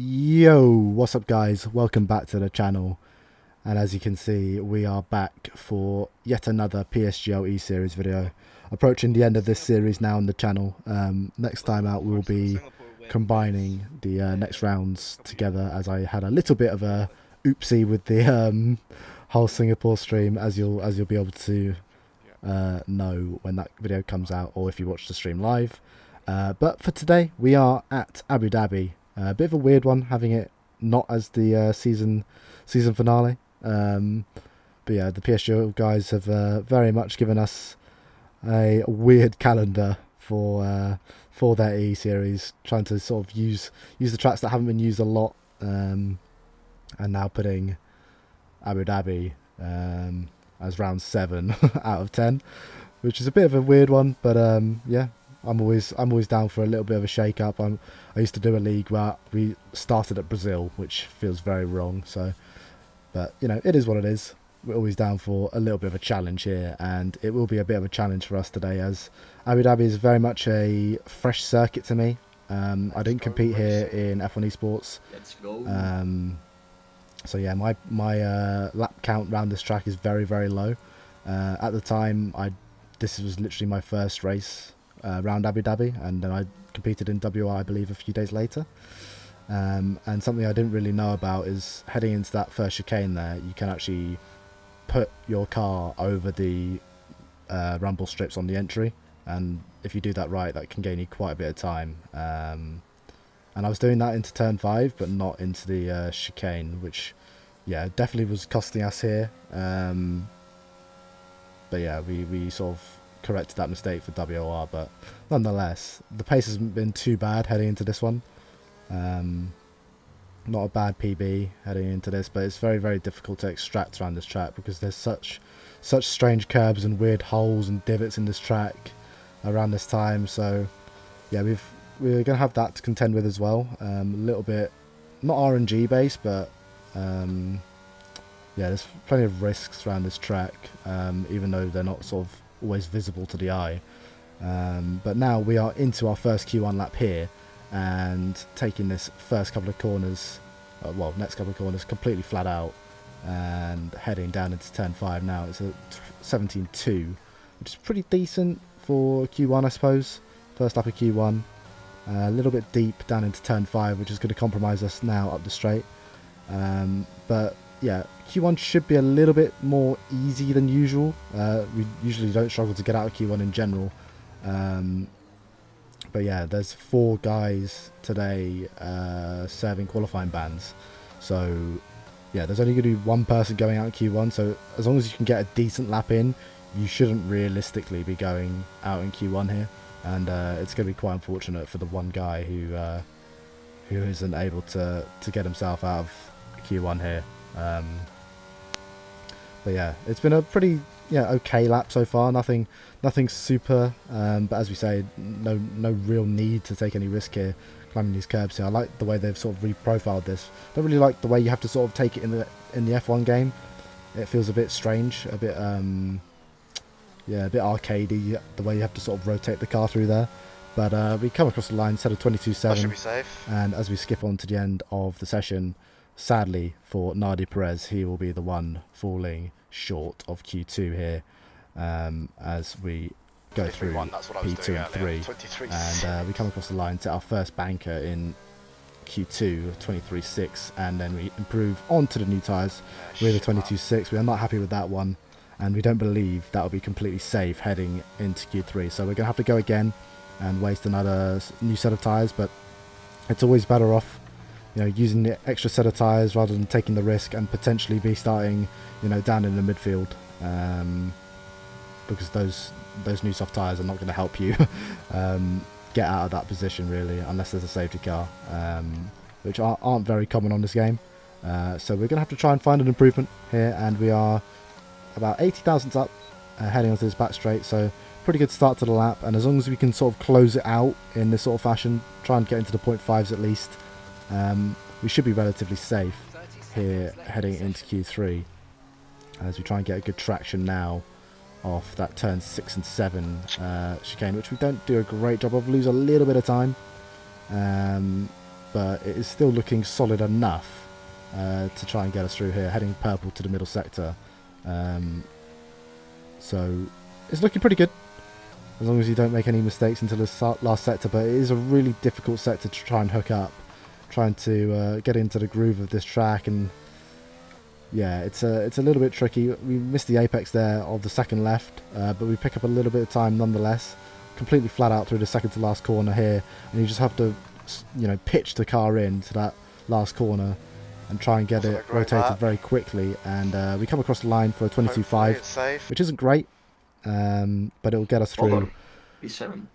Yo, what's up guys? Welcome back to the channel. And as you can see, we are back for yet another PSGL E-Series video. Approaching the end of this series now on the channel. Next time out we'll be combining the next rounds together, as I had a little bit of a oopsie with the whole Singapore stream, as you'll be able to know when that video comes out, or if you watch the stream live. But for today we are at Abu Dhabi. A bit of a weird one, having it not as the season finale. But yeah, the PSGL guys have very much given us a weird calendar for their E series, trying to sort of use the tracks that haven't been used a lot, and now putting Abu Dhabi as round 7 out of 10, which is a bit of a weird one. But yeah. I'm always down for a little bit of a shake up. I used to do a league where we started at Brazil, which feels very wrong. So, but you know, it is what it is. We're always down for a little bit of a challenge here, and it will be a bit of a challenge for us today, as Abu Dhabi is very much a fresh circuit to me. I didn't compete here in F1 Esports. Let's go. So yeah, my lap count around this track is very low. At the time, this was literally my first race around Abu Dhabi, and then I competed in WI, I believe, a few days later. And something I didn't really know about is heading into that first chicane there, you can actually put your car over the rumble strips on the entry, and if you do that right, that can gain you quite a bit of time. And I was doing that into turn 5, but not into the chicane, which yeah, definitely was costing us here. But yeah, we sort of corrected that mistake for WOR, but nonetheless, the pace hasn't been too bad heading into this one. Not a bad PB heading into this, but it's very difficult to extract around this track because there's such strange curbs and weird holes and divots in this track around this time. So yeah, we're gonna have that to contend with as well. A little bit not RNG based, but yeah, there's plenty of risks around this track, even though they're not sort of always visible to the eye. But now we are into our first Q1 lap here, and taking this first couple of corners, well, next couple of corners completely flat out, and heading down into turn 5 now. It's a 17.2, which is pretty decent for Q1, I suppose. First lap of Q1. A little bit deep down into turn 5, which is going to compromise us now up the straight. But yeah, Q1 should be a little bit more easy than usual. We usually don't struggle to get out of Q1 in general. But yeah, there's 4 guys today serving qualifying bans. So yeah, there's only going to be 1 person going out in Q1. So as long as you can get a decent lap in, you shouldn't realistically be going out in Q1 here. And it's going to be quite unfortunate for the one guy who isn't able to get himself out of Q1 here. But yeah, it's been a pretty okay lap so far. Nothing super, but as we say, no real need to take any risk here climbing these curbs here. I like the way they've sort of reprofiled this. Don't really like the way you have to sort of take it in the F1 game. It feels a bit strange, a bit yeah, a bit arcadey, the way you have to sort of rotate the car through there. But we come across the line, set of 22.7, should be safe. And as we skip on to the end of the session, sadly for Nardi Perez, he will be the one falling short of Q2 here, as we go through P2 and 3, and we come across the line, set our first banker in Q2 of 23.6, and then we improve onto the new tyres with a 22.6. We are not happy with that one, and we don't believe that will be completely safe heading into Q3, so we're going to have to go again and waste another new set of tyres. But it's always better off, you know, using the extra set of tyres rather than taking the risk and potentially be starting, you know, down in the midfield, because those new soft tyres are not going to help you get out of that position really, unless there's a safety car, which aren't very common on this game. So we're going to have to try and find an improvement here, and we are about 80 thousandths up, heading onto this back straight. So pretty good start to the lap, and as long as we can sort of close it out in this sort of fashion, try and get into the 0.5s at least, we should be relatively safe here heading into Q3, as we try and get a good traction now off that turn 6 and 7 chicane, which we don't do a great job of. Lose a little bit of time, but it is still looking solid enough to try and get us through here, heading purple to the middle sector. So it's looking pretty good, as long as you don't make any mistakes into the last sector, but it is a really difficult sector to try and hook up, trying to get into the groove of this track, and yeah, it's a little bit tricky. We missed the apex there of the second left, but we pick up a little bit of time nonetheless. Completely flat out through the second to last corner here, and you just have to, you know, pitch the car into that last corner and try and get it rotated very quickly. And we come across the line for a 22.5, which isn't great, but it'll get us through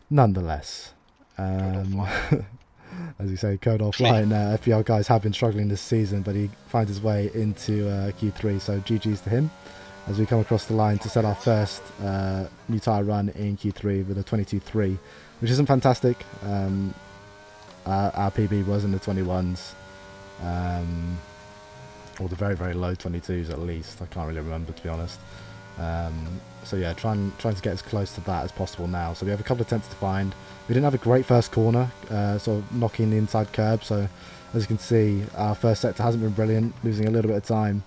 nonetheless. As you say, code offline. FPL guys have been struggling this season, but he finds his way into Q3, so GG's to him as we come across the line to set our first new tyre run in Q3 with a 22.3, which isn't fantastic. Our PB was in the 21s, or the very, very low 22s at least. I can't really remember, to be honest. So yeah, trying to get as close to that as possible now. So we have a couple of attempts to find. We didn't have a great first corner, sort of knocking the inside curb. So as you can see, our first sector hasn't been brilliant, losing a little bit of time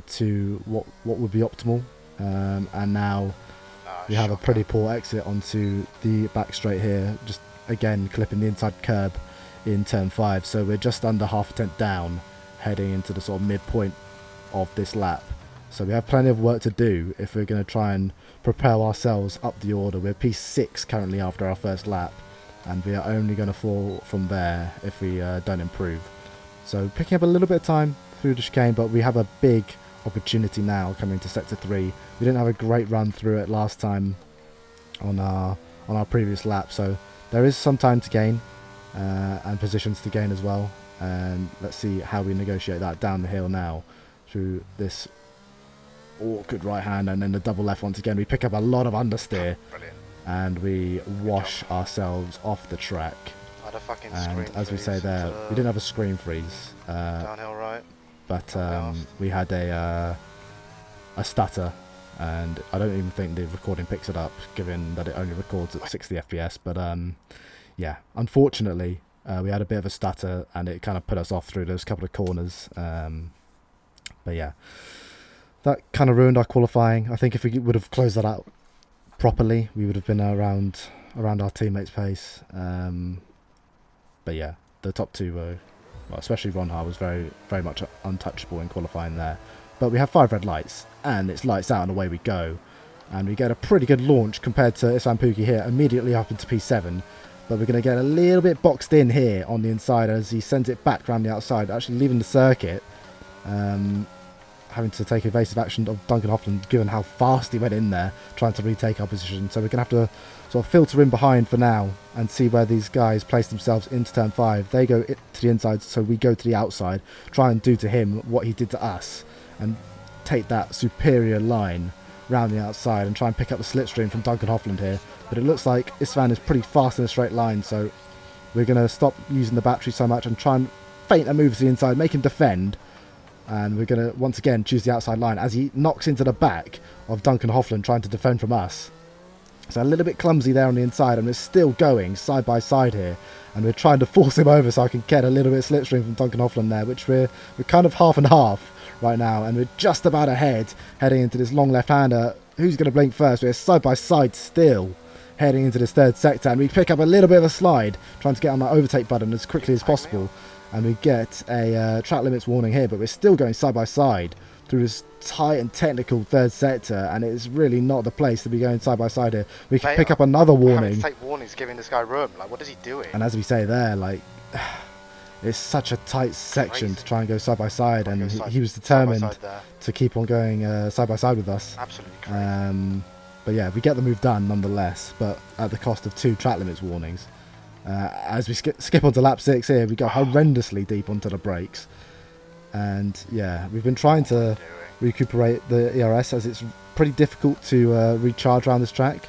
to what would be optimal. And now we have a pretty poor exit onto the back straight here, just again clipping the inside curb in turn 5. So we're just under half a tenth down, heading into the sort of midpoint of this lap. So we have plenty of work to do if we're going to try and propel ourselves up the order. We're P6 currently after our first lap, and we are only going to fall from there if we don't improve. So picking up a little bit of time through the chicane, but we have a big opportunity now coming to sector 3. We didn't have a great run through it last time on our previous lap, so there is some time to gain and positions to gain as well. And let's see how we negotiate that down the hill now through this awkward right hand, and then the double left once again. We pick up a lot of understeer. Brilliant. And we wash ourselves off the track. I had a fucking and as we say there, we didn't have a screen freeze. Downhill right. But we had a stutter, and I don't even think the recording picks it up, given that it only records at 60 FPS. But yeah, unfortunately, we had a bit of a stutter, and it kind of put us off through those couple of corners. But yeah, that kind of ruined our qualifying. I think if we would have closed that out properly, we would have been around our teammates' pace. But yeah, the top two were, well, especially Ronhar was very, very much untouchable in qualifying there. But we have 5 red lights, and it's lights out and away we go. And we get a pretty good launch compared to Isfan Pookie here, immediately up into P7. But we're going to get a little bit boxed in here on the inside as he sends it back around the outside, actually leaving the circuit. Having to take evasive action of Duncan Hoffman, given how fast he went in there, trying to retake our position. So we're going to have to sort of filter in behind for now and see where these guys place themselves into turn 5. They go to the inside, so we go to the outside, try and do to him what he did to us, and take that superior line round the outside and try and pick up the slipstream from Duncan Hoffland here. But it looks like Isfan is pretty fast in a straight line, so we're going to stop using the battery so much and try and feint a move to the inside, make him defend. And we're going to, once again, choose the outside line as he knocks into the back of Duncan Hoffland, trying to defend from us. So a little bit clumsy there on the inside, and we're still going side by side here. And we're trying to force him over so I can get a little bit of slipstream from Duncan Hoffland there, which we're kind of half and half right now. And we're just about ahead, heading into this long left-hander. Who's going to blink first? We're side by side still, heading into this third sector. And we pick up a little bit of a slide, trying to get on that overtake button as quickly as possible. And we get a track limits warning here, but we're still going side by side through this tight and technical third sector, and it's really not the place to be going side by side here. We can pick up another warning. To take warnings, giving this guy room. Like, what is he doing? And as we say there, like, it's such a tight section to try and go side by side, and he was determined to keep on going side by side with us. Absolutely crazy. But yeah, we get the move done nonetheless, but at the cost of 2 track limits warnings. As we skip onto lap 6 here, we go horrendously deep onto the brakes. And yeah, we've been trying to recuperate the ERS, as it's pretty difficult to recharge around this track.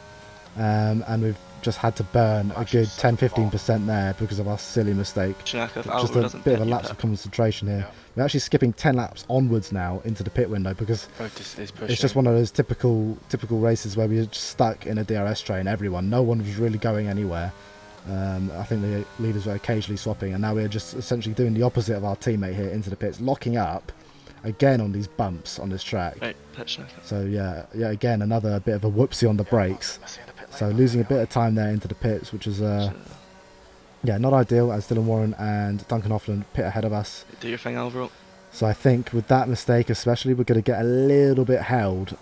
And we've just had to burn a good 10-15% there because of our silly mistake. Just a bit of a lapse of concentration here. We're actually skipping 10 laps onwards now into the pit window because it's just one of those typical races where we were just stuck in a DRS train. No one was really going anywhere. I think the leaders were occasionally swapping, and now we're just essentially doing the opposite of our teammate here into the pits, locking up again on these bumps on this track. Right, pitch now. So yeah, again another bit of a whoopsie on the brakes. So losing a bit of time there into the pits, which is yeah, not ideal, as Dylan Warren and Duncan Hoffland pit ahead of us. Do your thing, Alvaro. So I think with that mistake especially, we're going to get a little bit held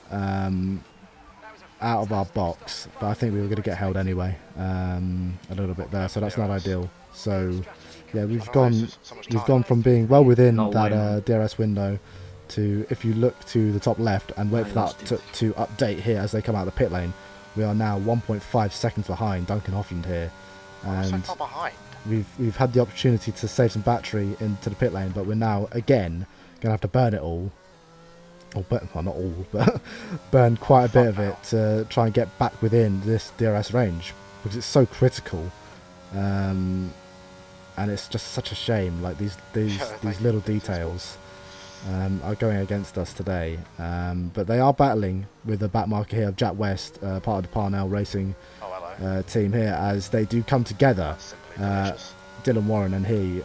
out of our box, but I think we were going to get held anyway a little bit there, so that's not ideal. So yeah, we've gone from being well within that DRS window to, if you look to the top left and wait for that to update here as they come out of the pit lane, we are now 1.5 seconds behind Duncan Hoffland here, and we've had the opportunity to save some battery into the pit lane, but we're now again gonna have to burn it all, or well, not all, but burn quite a bit of it to try and get back within this DRS range, because it's so critical, and it's just such a shame. Like these little details are going against us today, but they are battling with the back marker here of Jack West, part of the Parnell Racing team here, as they do come together. Dylan Warren and he,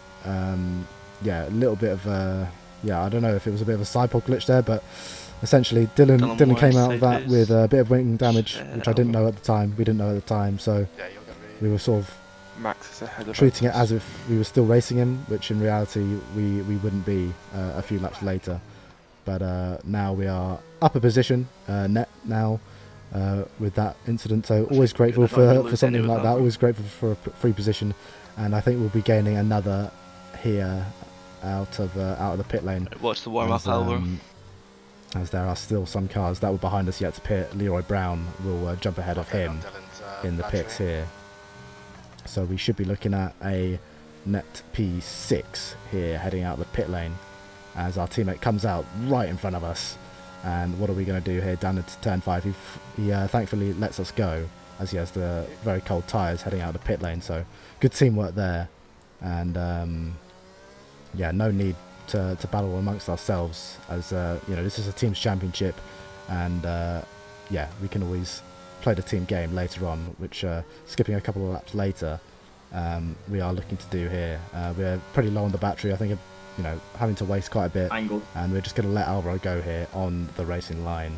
yeah, a little bit of yeah, I don't know if it was a bit of a side pod glitch there, but essentially Dylan came out of that with a bit of wing damage, which I didn't know at the time. We didn't know at the time, so we were sort of treating it as if we were still racing him, which in reality we wouldn't be a few laps later. But now we are up a position net now with that incident, so always grateful for something like that, always grateful for a free position, and I think we'll be gaining another here out of the pit lane. Watch the warm up, Alvaro. As there are still some cars that were behind us yet to pit. Leroy Brown will jump ahead of him in the pits here. So we should be looking at a net P6 here heading out the pit lane as our teammate comes out right in front of us. And what are we going to do here down into turn 5? He thankfully lets us go as he has the very cold tyres heading out the pit lane. So good teamwork there. And yeah, no need to battle amongst ourselves, as you know, this is a team's championship, and yeah, we can always play the team game later on, which skipping a couple of laps later we are looking to do here. We're pretty low on the battery, I think, you know, having to waste quite a bit, and we're just going to let Alvaro go here on the racing line,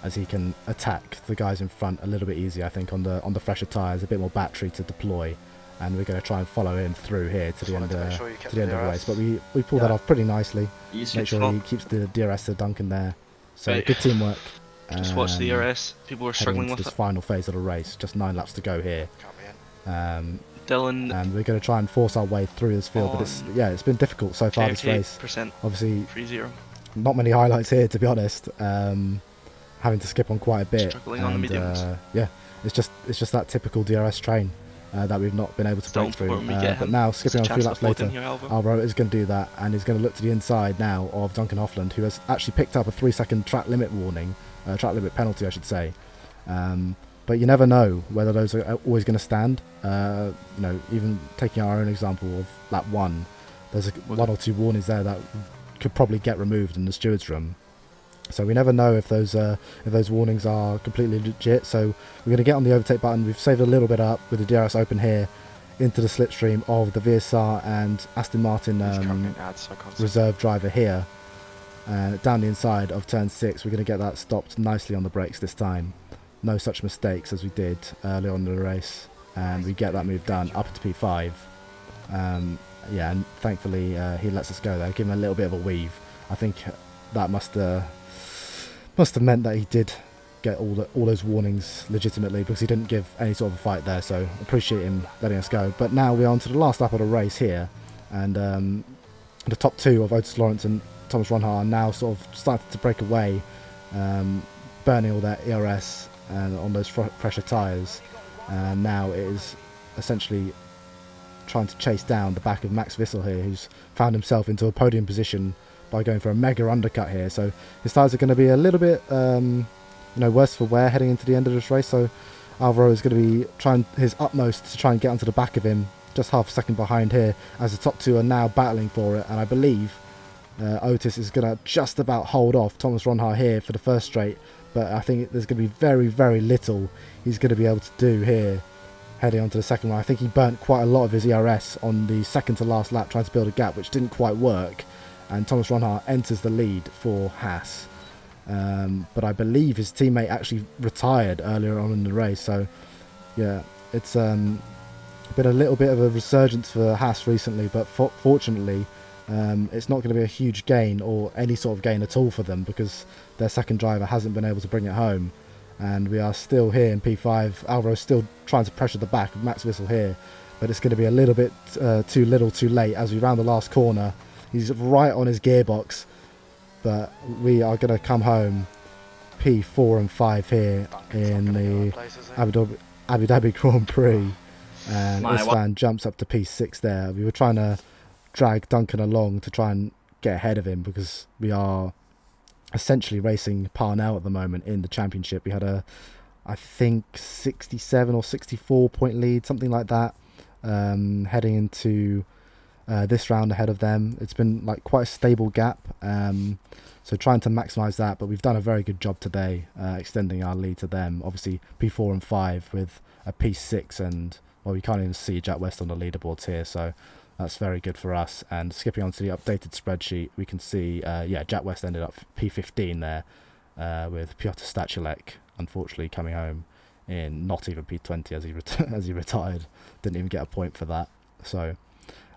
as he can attack the guys in front a little bit easier, I think, on the fresher tyres, a bit more battery to deploy. And we're going to try and follow him through here to the end of the race. But we pulled that off pretty nicely. Make sure he keeps the DRS to Duncan there. So good teamwork. Just watch the DRS. People were struggling with this it. Final phase of the race. Just 9 laps to go here. Dylan. And we're going to try and force our way through this field. But it's been difficult so far this race. Obviously, 3-0. Not many highlights here, to be honest. Having to skip on quite a bit. Struggling on the mediums. Yeah, it's just that typical DRS train. That we've not been able to break through, but now skipping on a few laps later, Alvaro is going to do that, and he's going to look to the inside now of Duncan Hoffland, who has actually picked up a 3-second track limit warning, track limit penalty I should say, but you never know whether those are always going to stand. You know, even taking our own example of lap 1, there's 1 or 2 warnings there that could probably get removed in the stewards room. So we never know if those warnings are completely legit. So we're going to get on the overtake button. We've saved a little bit up with the DRS open here into the slipstream of the VSR and Aston Martin reserve driver here. Down the inside of turn 6, we're going to get that stopped nicely on the brakes this time. No such mistakes as we did early on in the race, and we get that move done up to P5. Yeah, and thankfully he lets us go there, give him a little bit of a weave. I think that must have meant that he did get all those warnings legitimately, because he didn't give any sort of a fight there, so appreciate him letting us go. But now we're on to the last lap of the race here, and the top 2 of Otis Lawrence and Thomas Ronhart are now sort of starting to break away, burning all their ERS and on those fresher tyres, and now it is essentially trying to chase down the back of Max Wissel here, who's found himself into a podium position by going for a mega undercut here. So his tyres are going to be a little bit you know, worse for wear heading into the end of this race, so Alvaro is going to be trying his utmost to try and get onto the back of him, just half a second behind here, as the top 2 are now battling for it. And I believe Otis is going to just about hold off Thomas Ronhaar here for the first straight, but I think there's going to be very, very little he's going to be able to do here heading on to the second one. I think he burnt quite a lot of his ERS on the second to last lap trying to build a gap, which didn't quite work, and Thomas Ronhaar enters the lead for Haas. But I believe his teammate actually retired earlier on in the race, so yeah, it's been a little bit of a resurgence for Haas recently, but fortunately it's not going to be a huge gain or any sort of gain at all for them, because their second driver hasn't been able to bring it home, and we are still here in P5. Alvaro's still trying to pressure the back of Max Wissel here, but it's going to be a little bit too little too late as we round the last corner. He's right on his gearbox, but we are going to come home P4 and 5 here in the Abu Dhabi Grand Prix, and Isfan jumps up to P6 there. We were trying to drag Duncan along to try and get ahead of him, because we are essentially racing Parnell at the moment in the championship. We had I think 67 or 64 point lead, something like that, heading into this round ahead of them. It's been like quite a stable gap, so trying to maximise that, but we've done a very good job today extending our lead to them. Obviously P4 and 5 with a P6, and well, we can't even see Jack West on the leaderboards here, so that's very good for us. And skipping on to the updated spreadsheet, we can see Jack West ended up P15 there, with Piotr Stachulek unfortunately coming home in not even P20 as he retired. Didn't even get a point for that. So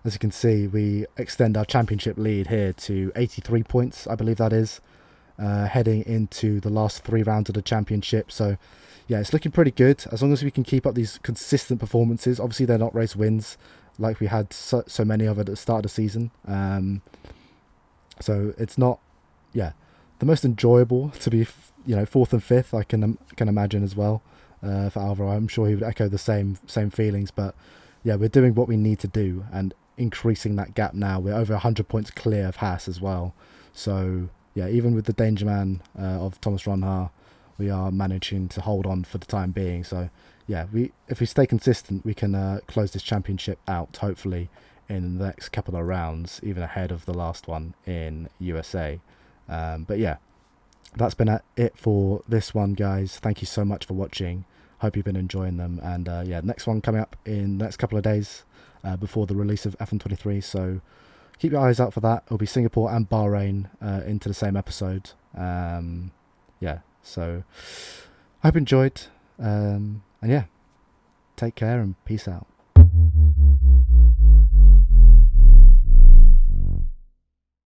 as you can see, we extend our championship lead here to 83 points, I believe that is, heading into the last 3 rounds of the championship. So yeah, it's looking pretty good as long as we can keep up these consistent performances. Obviously they're not race wins like we had so many of at the start of the season, so it's not the most enjoyable to be 4th and 5th. I can imagine as well for Alvaro. I'm sure he would echo the same feelings, but yeah, we're doing what we need to do and increasing that gap now. We're over 100 points clear of Haas as well, so yeah, even with the danger man of Thomas Ronhaar, we are managing to hold on for the time being. So yeah, if we stay consistent, we can close this championship out hopefully in the next couple of rounds, even ahead of the last one in USA. But yeah, that's been it for this one, guys. Thank you so much for watching. Hope you've been enjoying them, and yeah, next one coming up in the next couple of days before the release of F123, so keep your eyes out for that. It'll be Singapore and Bahrain into the same episode. Yeah, so hope you enjoyed, and yeah, take care and peace out.